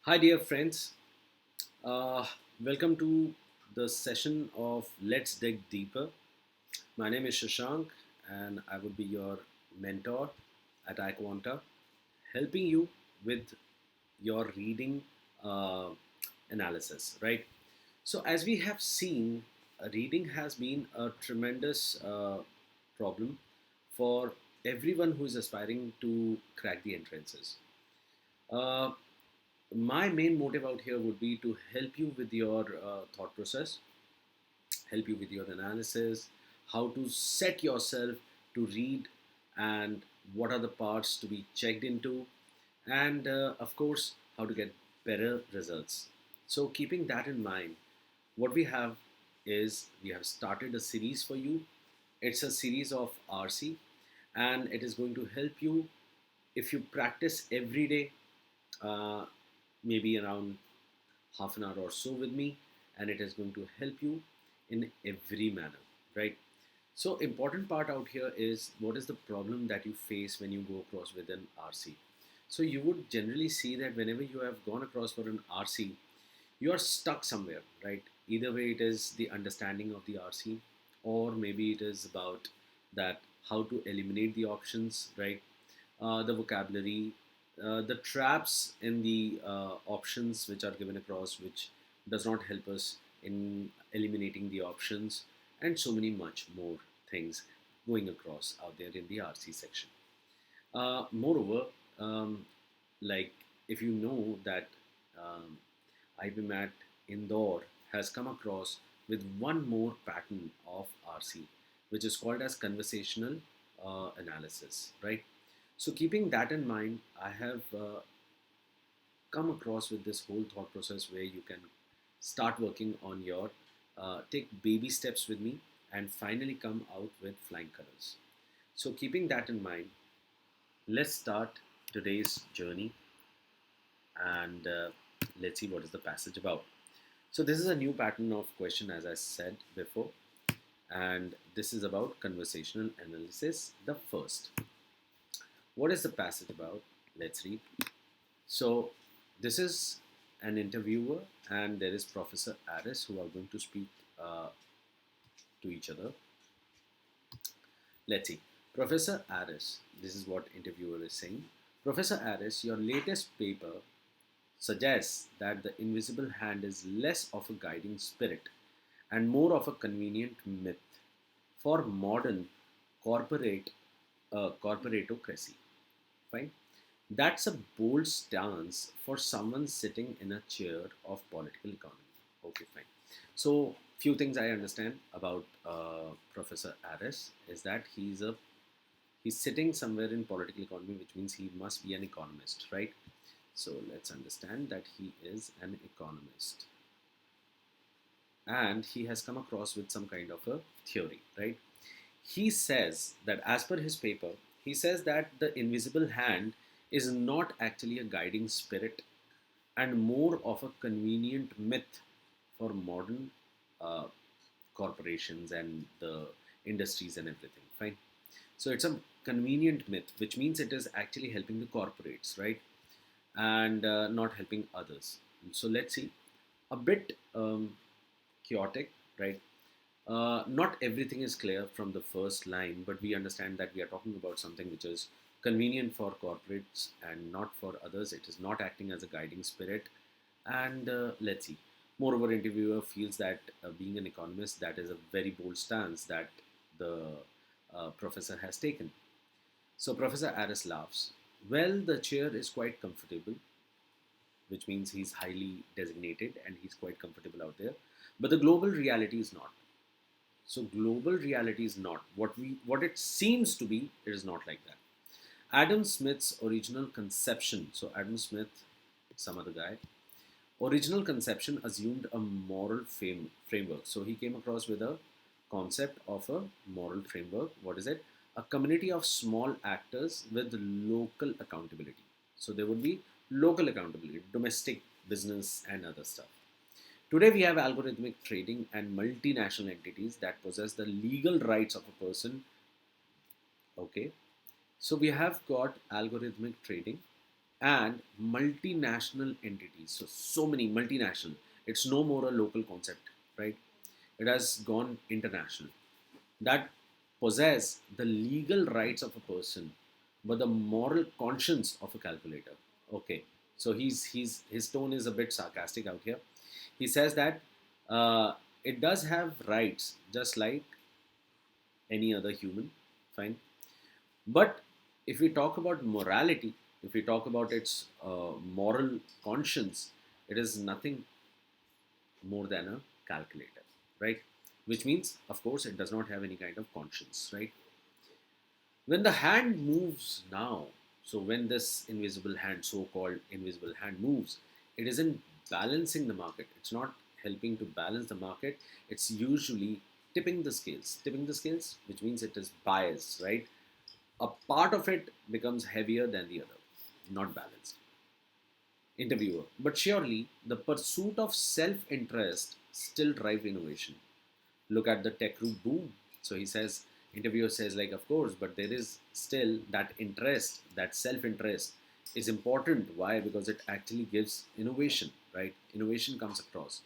Hi, dear friends. Uh, Welcome to the session of Let's Dig Deeper. My name is Shashank, and I would be your mentor at iQuanta, helping you with your reading uh, analysis, right? So, as we have seen, reading has been a tremendous problem for everyone who is aspiring to crack the entrances. Uh, my main motive out here would be to help you with your thought process, help you with your analysis, how to set yourself to read, and what are the parts to be checked into, and of course, how to get better results. So, keeping that in mind, what we have is we have started a series for you. It's a series of RC, and it is going to help you if you practice every day, uh, maybe around half an hour or so with me, and it is going to help you in every manner, right? So important part out here is what is the problem that you face when you go across with an RC. So you would generally see that whenever you have gone across for an RC, you are stuck somewhere, right? Either way, it is the understanding of the RC, or maybe it is about that how to eliminate the options, right? The vocabulary, the traps in the options which are given across, which does not help us in eliminating the options, and so many much more things going across out there in the RC section. Moreover, um, like if you know that um, IPMAT Indore has come across with one more pattern of RC, which is called as conversational analysis, right? So keeping that in mind, I have come across with this whole thought process where you can start working on your take baby steps with me and finally come out with flying colors. So keeping that in mind, let's start today's journey and let's see what is the passage about. So this is a new pattern of question, as I said before, and this is about conversational analysis, the first. What is the passage about? Let's read. So this is an interviewer, and there is Professor Aris who are going to speak uh, to each other. Let's see. Professor Aris, this is what interviewer is saying. Professor Aris, your latest paper suggests that the invisible hand is less of a guiding spirit and more of a convenient myth for modern corporate corporatocracy. Fine. That's a bold stance for someone sitting in a chair of political economy. Okay, fine. So, few things I understand about Professor Aris is that he's sitting somewhere in political economy, which means he must be an economist, right? So let's understand that he is an economist, and he has come across with some kind of a theory, right? He says that as per his paper, he says that the invisible hand is not actually a guiding spirit and more of a convenient myth for modern uh, corporations and the industries and everything. Fine. So it's a convenient myth, which means it is actually helping the corporates, right? And not helping others. So let's see. A bit chaotic, right? Not everything is clear from the first line, but we understand that we are talking about something which is convenient for corporates and not for others. It is not acting as a guiding spirit. And let's see. Moreover, interviewer feels that being an economist, that is a very bold stance that the professor has taken. So Professor Aris laughs. Well, the chair is quite comfortable, which means he's highly designated and he's quite comfortable out there. But the global reality is not. So global reality is not what it seems to be. It is not like that. Adam Smith's original conception. So Adam Smith, some other guy, original conception assumed a moral framework. So he came across with a concept of a moral framework. What is it? A community of small actors with local accountability. So there would be local accountability, domestic business, and other stuff. Today, we have algorithmic trading and multinational entities that possess the legal rights of a person. Okay, so we have got algorithmic trading and multinational entities. So many multinational. It's no more a local concept, right? It has gone international. That possess the legal rights of a person, but the moral conscience of a calculator. Okay, so his tone is a bit sarcastic out here. He says that it does have rights just like any other human, fine. But if we talk about morality, if we talk about its moral conscience, it is nothing more than a calculator, right? Which means, of course, it does not have any kind of conscience, right? When the hand moves now, so when this invisible hand, so called invisible hand, moves, it isn't balancing the market. It's not helping to balance the market. It's usually tipping the scales, which means it is biased, right? A part of it becomes heavier than the other, not balanced. Interviewer, but surely the pursuit of self interest still drive innovation. Look at the tech group boom. So he says, interviewer says, like, of course, but there is still that interest, that self interest is important. Why? Because it actually gives innovation, right? Innovation comes across.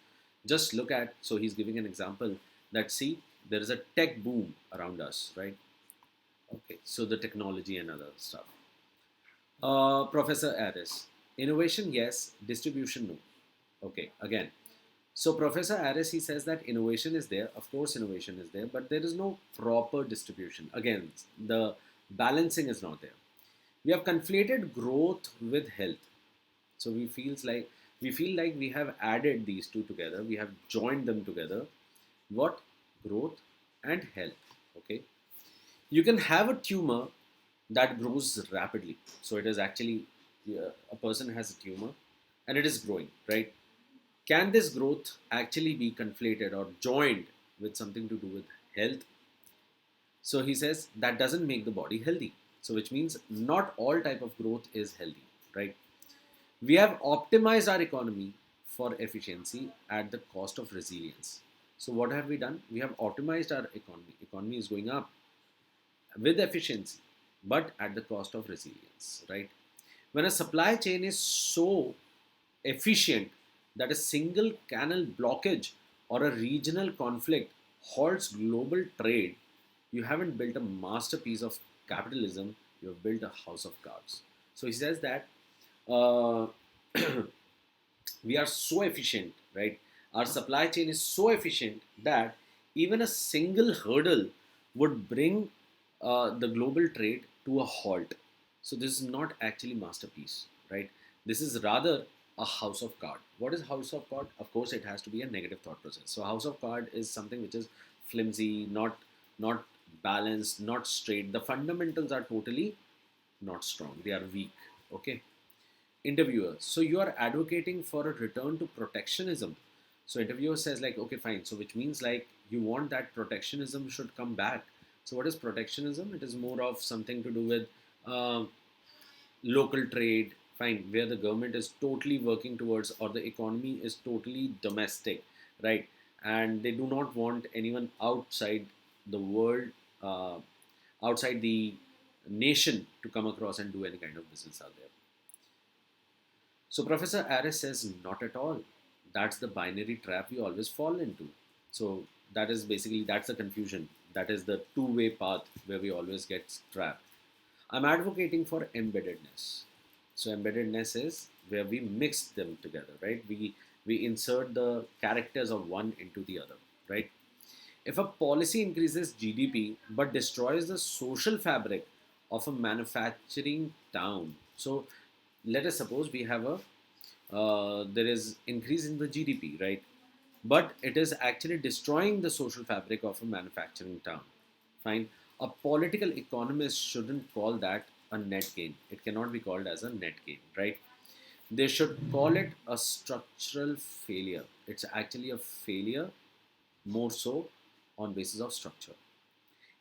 Just look at, so he's giving an example that, see, there is a tech boom around us, right? Okay, so the technology and other stuff. Professor Aris, innovation, yes, distribution, no. Okay, again, so Professor Aris, he says that innovation is there. Of course, innovation is there, but there is no proper distribution. Again, the balancing is not there. We have conflated growth with health. So we feel like we have added these two together. We have joined them together. What? Growth and health. Okay. You can have a tumor that grows rapidly. So it is actually, a person has a tumor and it is growing, right? Can this growth actually be conflated or joined with something to do with health? So he says that doesn't make the body healthy. So which means not all type of growth is healthy, right? We have optimized our economy for efficiency at the cost of resilience. So what have we done? We have optimized our economy. Economy is going up with efficiency, but at the cost of resilience, right? When a supply chain is so efficient that a single canal blockage or a regional conflict halts global trade, you haven't built a masterpiece of capitalism, you have built a house of cards. So he says that uh, we are so efficient, right? Our supply chain is so efficient that even a single hurdle would bring the global trade to a halt. So this is not actually masterpiece, right? This is rather a house of card. What is house of card? Of course, it has to be a negative thought process. So house of card is something which is flimsy, not balanced, not straight. The fundamentals are totally not strong. They are weak. Okay. Interviewer, so you are advocating for a return to protectionism. So interviewer says like, okay, fine, so which means like you want that protectionism should come back. So what is protectionism? It is more of something to do with uh, local trade, fine, where the government is totally working towards, or the economy is totally domestic, right? And they do not want anyone outside the world, uh, outside the nation to come across and do any kind of business out there. So Professor Aris says, not at all. That's the binary trap we always fall into. So that is basically, that's the confusion. That is the two-way path where we always get trapped. I'm advocating for embeddedness. So embeddedness is where we mix them together, right? We insert the characters of one into the other, right? If a policy increases GDP but destroys the social fabric of a manufacturing town, so let us suppose we have a there is increase in the GDP, right? But it is actually destroying the social fabric of a manufacturing town. Fine. A political economist shouldn't call that a net gain. It cannot be called as a net gain, right? They should call it a structural failure. It's actually a failure more so on basis of structure.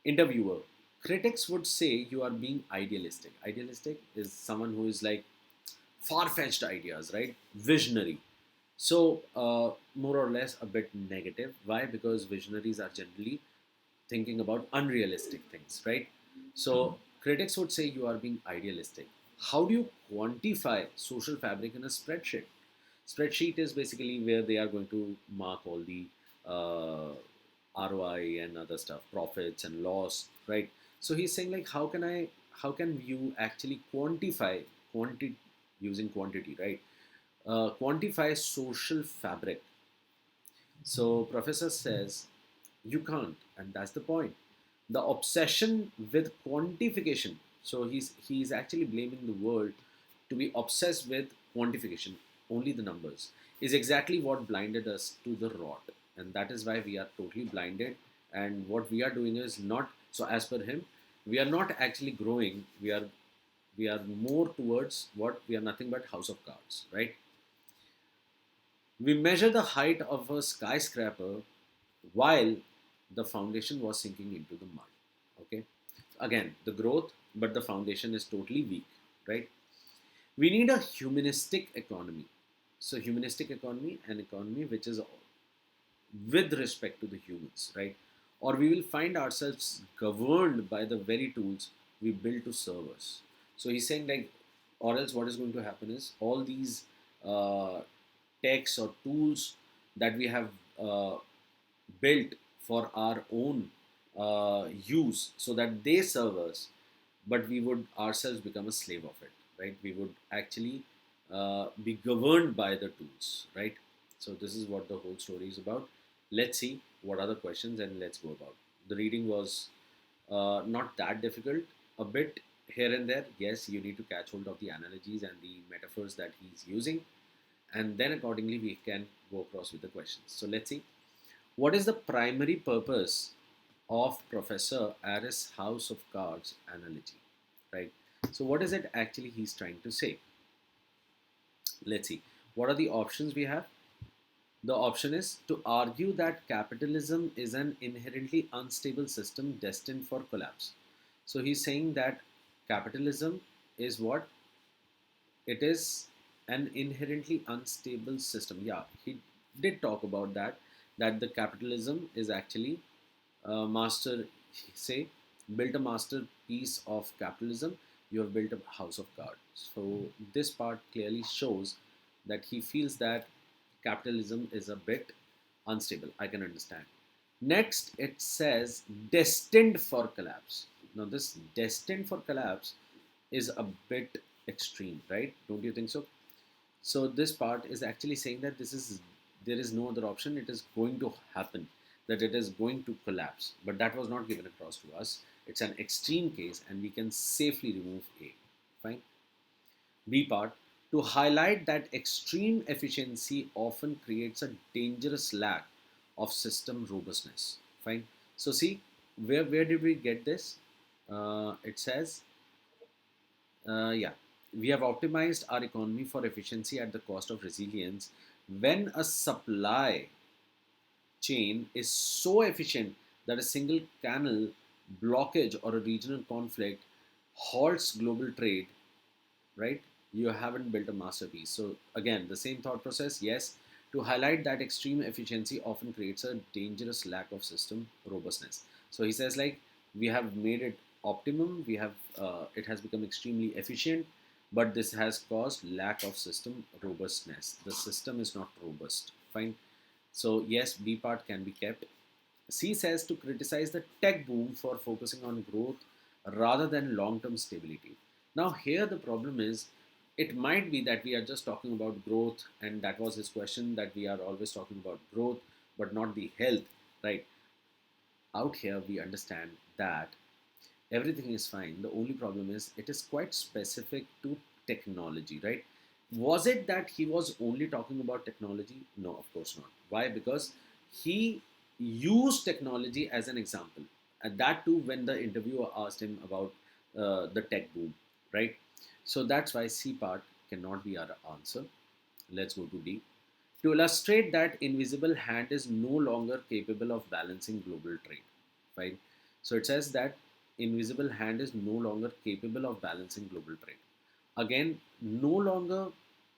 Interviewer, critics would say you are being idealistic. Idealistic is someone who is like far-fetched ideas, right? Visionary. So more or less a bit negative. Why? Because visionaries are generally thinking about unrealistic things, right? So critics would say you are being idealistic. how do you quantify social fabric in a spreadsheet? Spreadsheet is basically where they are going to mark all the uh, ROI and other stuff, profits and loss, right? So he's saying like, how can you actually quantify quantity using quantity, right? Quantify social fabric. So professor says you can't, and that's the point. The obsession with quantification. So he's actually blaming the world to be obsessed with quantification, only the numbers, is exactly what blinded us to the rot, and that is why we are totally blinded. And what we are doing is not so. As per him, we are not actually growing. We are more towards what we are nothing but house of cards, right? We measure the height of a skyscraper while the foundation was sinking into the mud. Okay, again the growth, but the foundation is totally weak, right? We need a humanistic economy. So humanistic economy, an economy which is with respect to the humans, right? Or we will find ourselves governed by the very tools we build to serve us. So he's saying like, or else what is going to happen is all these uh, techs or tools that we have built for our own use so that they serve us, but we would ourselves become a slave of it, right? We would actually be governed by the tools, right? So this is what the whole story is about. Let's see what are the questions and let's go about. The reading was not that difficult, a bit here and there. Yes, you need to catch hold of the analogies and the metaphors that he's using, and then accordingly we can go across with the questions. So let's see. What is the primary purpose of Professor Aris House of Cards analogy? Right? So, what is it actually he's trying to say? Let's see. What are the options we have? The option is to argue that capitalism is an inherently unstable system destined for collapse. So, he's saying that capitalism is what? It is an inherently unstable system. Yeah, he did talk about that, that the capitalism is actually master, say, built a masterpiece of capitalism, you have built a house of cards. So this part clearly shows that he feels that capitalism is a bit unstable. I can understand. Next, it says destined for collapse. Now, this destined for collapse is a bit extreme, right? Don't you think so? So this part is actually saying that this is there is no other option. It is going to happen, that it is going to collapse. But that was not given across to us. It's an extreme case, and we can safely remove A. Fine. B part, to highlight that extreme efficiency often creates a dangerous lack of system robustness. Fine. So see, where did we get this? It says yeah, we have optimized our economy for efficiency at the cost of resilience. When a supply chain is so efficient that a single canal blockage or a regional conflict halts global trade, right? You haven't built a masterpiece. So, again, the same thought process, yes, to highlight that extreme efficiency often creates a dangerous lack of system robustness. So, he says, like, we have made it optimum, it has become extremely efficient, but this has caused lack of system robustness. The system is not robust. Fine. So, yes, B part can be kept. C says to criticize the tech boom for focusing on growth rather than long term stability. Now, here the problem is it might be that we are just talking about growth, and that was his question, that we are always talking about growth but not the health, right? Out here, we understand that everything is fine. The only problem is it is quite specific to technology, right? Was it that he was only talking about technology? No, of course not. Why? Because he used technology as an example, and that too when the interviewer asked him about the tech boom, right? So that's why C part cannot be our answer. Let's go to D. To illustrate that invisible hand is no longer capable of balancing global trade. Right? So it says that invisible hand is no longer capable of balancing global trade. Again, no longer,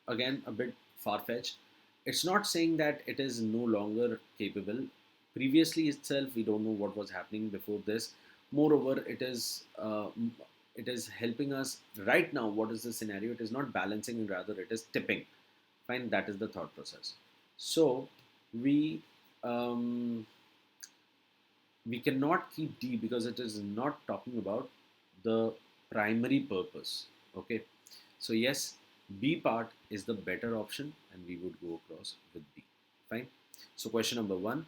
again, a bit far fetched. It's not saying that it is no longer capable. Previously itself, we don't know what was happening before this. Moreover, it is it is helping us right now. What is the scenario? It is not balancing, rather it is tipping. Fine, that is the thought process. So we um, we cannot keep D because it is not talking about the primary purpose. Okay, so yes, B part is the better option, and we would go across with B. Fine. So question number one,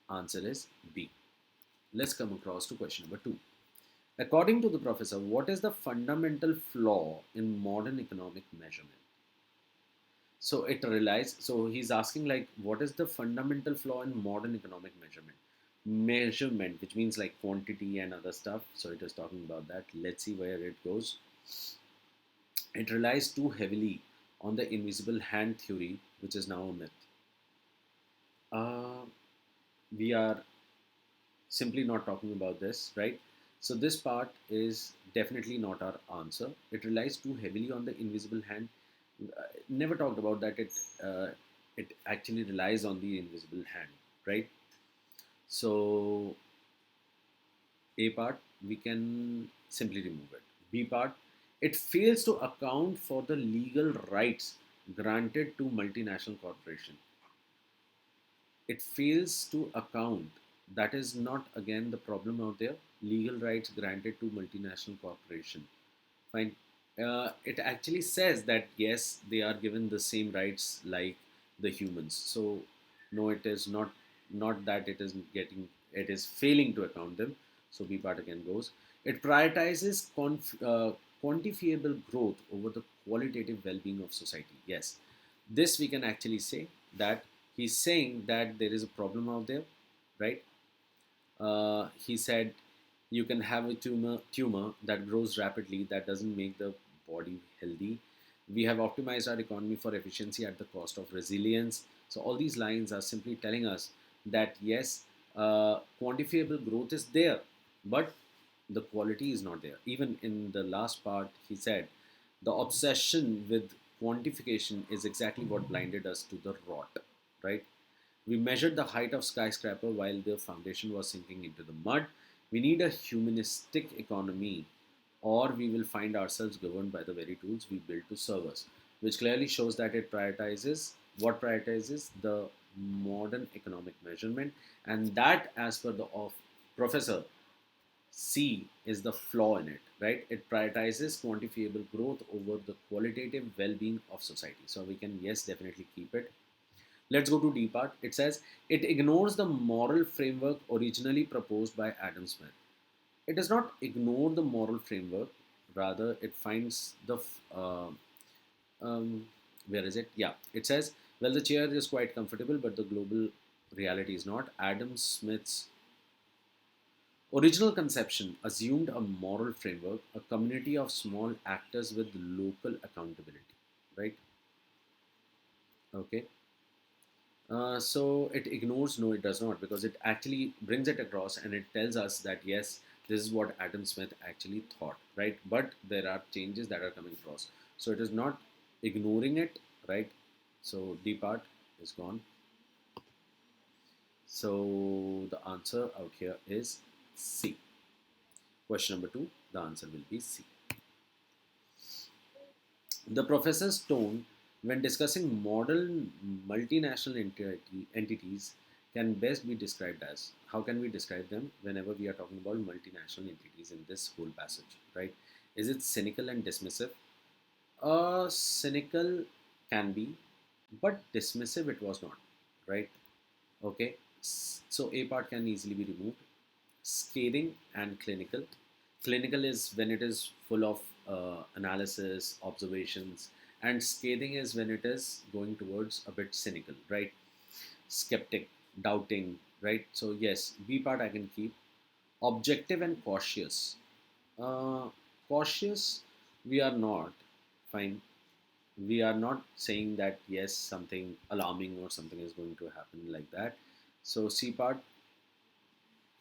answer is B. Let's come across to question number two. According to the professor, what is the fundamental flaw in modern economic measurement? So it relies, so he's asking like, what is the fundamental flaw in modern economic measurement? Measurement, which means like quantity and other stuff. So it is talking about that. Let's see where it goes. It relies too heavily on the invisible hand theory, which is now a myth. Uh, we are simply not talking about this, right? So this part is definitely not our answer. It relies too heavily on the invisible hand. Never talked about that. It actually relies on the invisible hand, right? So A part we can simply remove it. B part, it fails to account for the legal rights granted to multinational corporation. It fails to account. That is not again the problem out there. Legal rights granted to multinational corporation. Fine. It actually says that yes, they are given the same rights like the humans. So no, it is not that it is getting, it is failing to account them. So B part again goes. It prioritizes quantifiable growth over the qualitative well-being of society. Yes, this we can actually say that he's saying that there is a problem out there, right? He said you can have a tumor that grows rapidly, that doesn't make the body healthy. We have optimized our economy for efficiency at the cost of resilience. So all these lines are simply telling us that yes, quantifiable growth is there, but the quality is not there. Even in the last part he said the obsession with quantification is exactly what blinded us to the rot, right? We measured the height of skyscraper while the foundation was sinking into the mud. We need a humanistic economy, or we will find ourselves governed by the very tools we built to serve us, which clearly shows that it prioritizes what prioritizes the modern economic measurement, and that, as per the of professor, C is the flaw in it, right? It prioritizes quantifiable growth over the qualitative well-being of society. So we can yes definitely keep it. Let's go to D part. It says it ignores the moral framework originally proposed by Adam Smith. It does not ignore the moral framework, rather, it finds the. Where is it? Yeah, it says, well, the chair is quite comfortable, but the global reality is not. Adam Smith's original conception assumed a moral framework, a community of small actors with local accountability, right? Okay. So it ignores, no, it does not, because it actually brings it across and it tells us that yes, this is what Adam Smith actually thought, right? But there are changes that are coming across. So it is not ignoring it, right? So D part is gone. So the answer out here is C. Question number two, the answer will be C. The professor's tone when discussing modern multinational entities can best be described as, how can we describe them whenever we are talking about multinational entities in this whole passage, right? Is it cynical and dismissive? Cynical can be, but dismissive it was not, right? Okay, so A part can easily be removed. Scathing and clinical. Clinical is when it is full of analysis, observations, and scathing is when it is going towards a bit cynical, right? Skeptic, doubting, right? So, yes, B part I can keep. Objective and cautious. Uh, Cautious, we are not. Fine. We are not saying that yes, something alarming or something is going to happen like that. So, C part,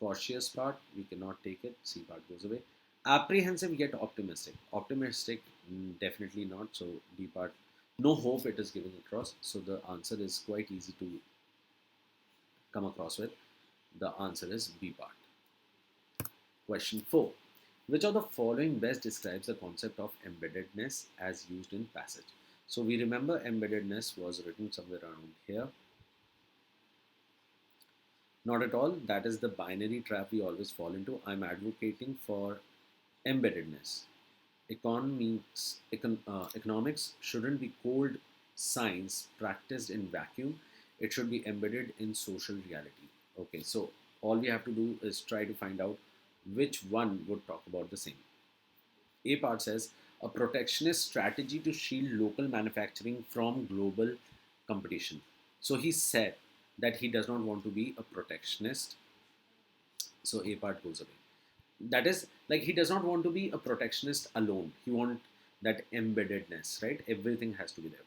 cautious part, we cannot take it. C part goes away. Apprehensive yet optimistic. Optimistic, definitely not. So D part, no hope it is giving across. So the answer is quite easy to come across with. The answer is B part. Question 4. Which of the following best describes the concept of embeddedness as used in passage? So we remember embeddedness was written somewhere around here. Not at all. That is the binary trap we always fall into. I'm advocating for embeddedness. Economics shouldn't be cold science practiced in vacuum. It should be embedded in social reality. Okay, so all we have to do is try to find out which one would talk about the same. A part says a protectionist strategy to shield local manufacturing from global competition. So he said that he does not want to be a protectionist. So A part goes away. That is like he does not want to be a protectionist alone. He wants that embeddedness, right? Everything has to be there.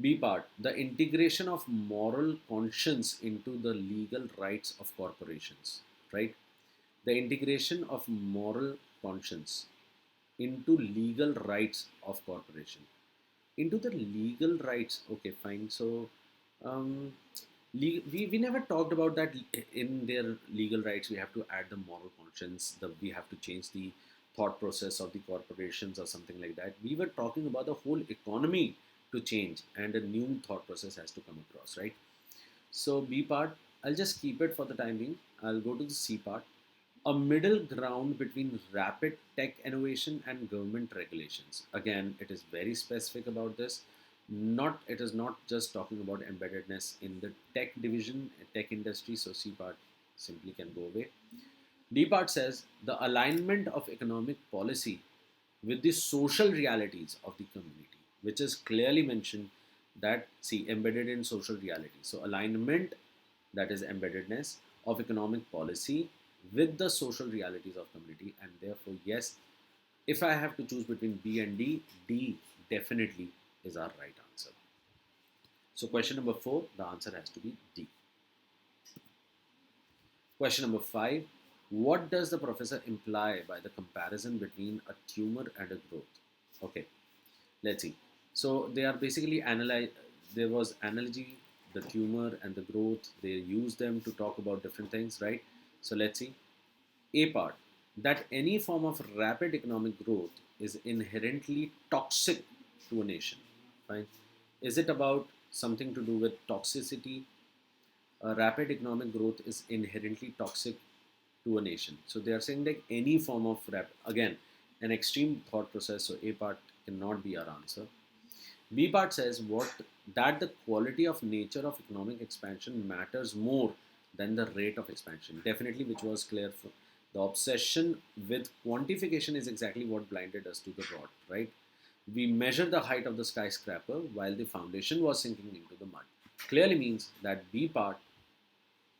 B part, the integration of moral conscience into the legal rights of corporations, right? The integration of moral conscience into legal rights of corporation. Into the legal rights, okay, fine. So, um, we never talked about that in their legal rights. We have to add the moral conscience. We have to change the thought process of the corporations or something like that. We were talking about the whole economy to change, and a new thought process has to come across, right? So B part, I'll just keep it for the time being. I'll go to the C part, a middle ground between rapid tech innovation and government regulations. Again, it is very specific about this. Not it is not just talking about embeddedness in the tech division, tech industry. So C part simply can go away. D part says the alignment of economic policy with the social realities of the community, which is clearly mentioned that see embedded in social reality. So alignment, that is embeddedness of economic policy with the social realities of community, and therefore yes, if I have to choose between B and D, D definitely is our right answer. So question number 4, the answer has to be D. Question number 5, what does the professor imply by the comparison between a tumor and a growth? Okay, let's see. So they are basically analyze. There was analogy, the tumor and the growth. They use them to talk about different things, right? So let's see. A part, that any form of rapid economic growth is inherently toxic to a nation. Fine. Is it about something to do with toxicity? Rapid economic growth is inherently toxic to a nation. So they are saying like any form of again, an extreme thought process. So A part cannot be our answer. B part says what, that the quality of nature of economic expansion matters more than the rate of expansion. Definitely, which was clear. For the obsession with quantification is exactly what blinded us to the rod, right? We measure the height of the skyscraper while the foundation was sinking into the mud. Clearly means that B part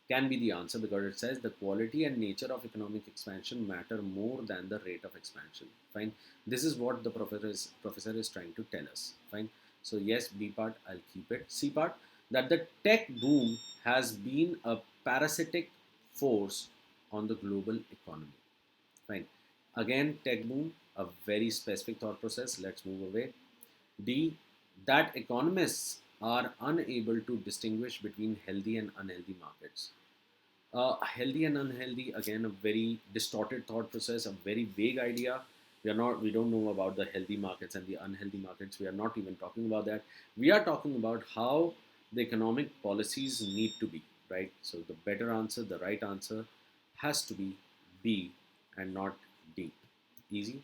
can be the answer because it says the quality and nature of economic expansion matter more than the rate of expansion. Fine. This is what the professor is trying to tell us. Fine. So yes, B part I'll keep it. C part, that the tech boom has been a parasitic force on the global economy. Fine. Again, tech boom, a very specific thought process. Let's move away. D, that economists are unable to distinguish between healthy and unhealthy markets. Healthy and unhealthy, again, a very distorted thought process, a very vague idea. We don't know about the healthy markets and the unhealthy markets. We are not even talking about that. We are talking about how the economic policies need to be, right? So the better answer, the right answer has to be B and not D. Easy.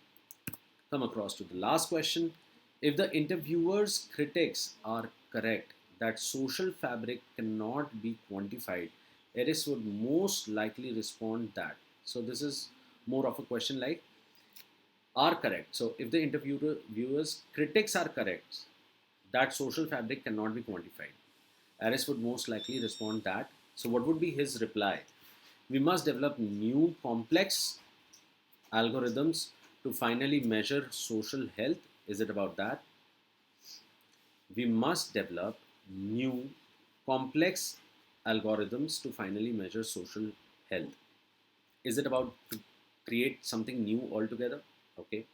Come across to the last question. If the interviewer's critics are correct that social fabric cannot be quantified, Eris would most likely respond that. So this is more of a question like are correct. So if the interviewer's critics are correct that social fabric cannot be quantified, Eris would most likely respond that. So what would be his reply? We must develop new complex algorithms to finally measure social health. Is it about that? We must develop new complex algorithms to finally measure social health. Is it about to create something new altogether? Okay.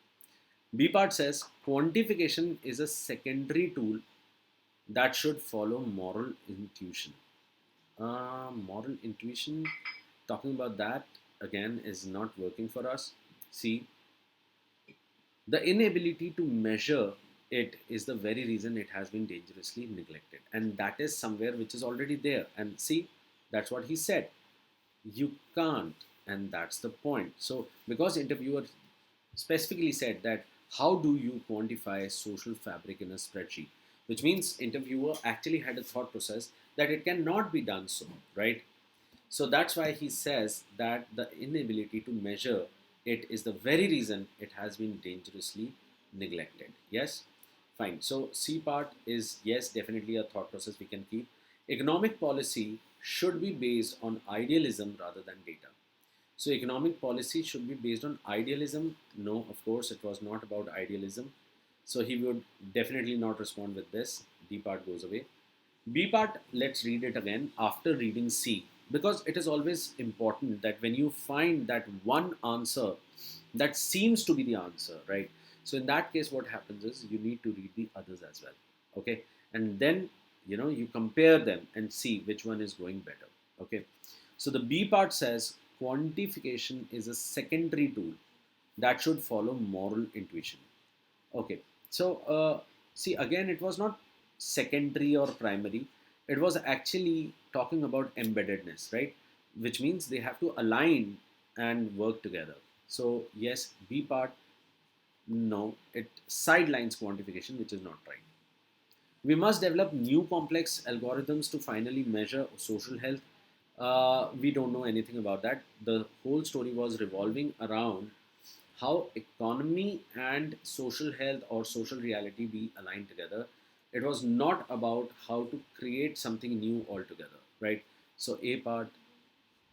B part says quantification is a secondary tool that should follow moral intuition. Moral intuition, talking about that, again is not working for us. See, the inability to measure it is the very reason it has been dangerously neglected, and that is somewhere which is already there. And see, that's what he said. You can't, and that's the point. So because interviewer specifically said that how do you quantify social fabric in a spreadsheet, which means interviewer actually had a thought process that it cannot be done so, right? So that's why he says that the inability to measure it is the very reason it has been dangerously neglected. Yes, fine. So C part is yes, definitely a thought process we can keep. Economic policy should be based on idealism rather than data. So economic policy should be based on idealism. No, of course, it was not about idealism. So he would definitely not respond with this. D part goes away. B part, let's read it again after reading C, because it is always important that when you find that one answer that seems to be the answer, right? So in that case, what happens is you need to read the others as well, okay? And then you compare them and see which one is going better, okay? So the B part says quantification is a secondary tool that should follow moral intuition. Okay, so see again, it was not secondary or primary. It was actually talking about embeddedness, right? Which means they have to align and work together. So yes, B part, no, it sidelines quantification, which is not right. We must develop new complex algorithms to finally measure social health. We don't know anything about that. The whole story was revolving around how economy and social health or social reality be aligned together. It was not about how to create something new altogether, right? So A part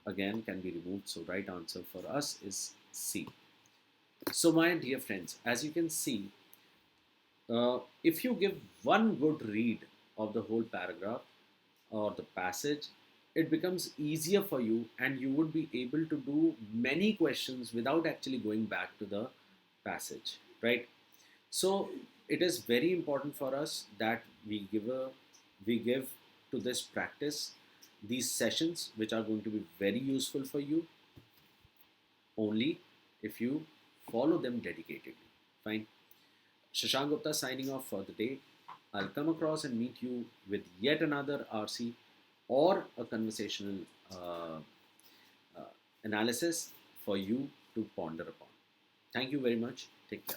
again can be removed. So right answer for us is C. So my dear friends, as you can see, if you give one good read of the whole paragraph or the passage, it becomes easier for you and you would be able to do many questions without actually going back to the passage, right? So it is very important for us that we give to this practice these sessions, which are going to be very useful for you only if you follow them dedicatedly. Fine. Shashank Gupta signing off for the day. I'll come across and meet you with yet another RC or a conversational uh, uh, analysis for you to ponder upon. Thank you very much. Take care.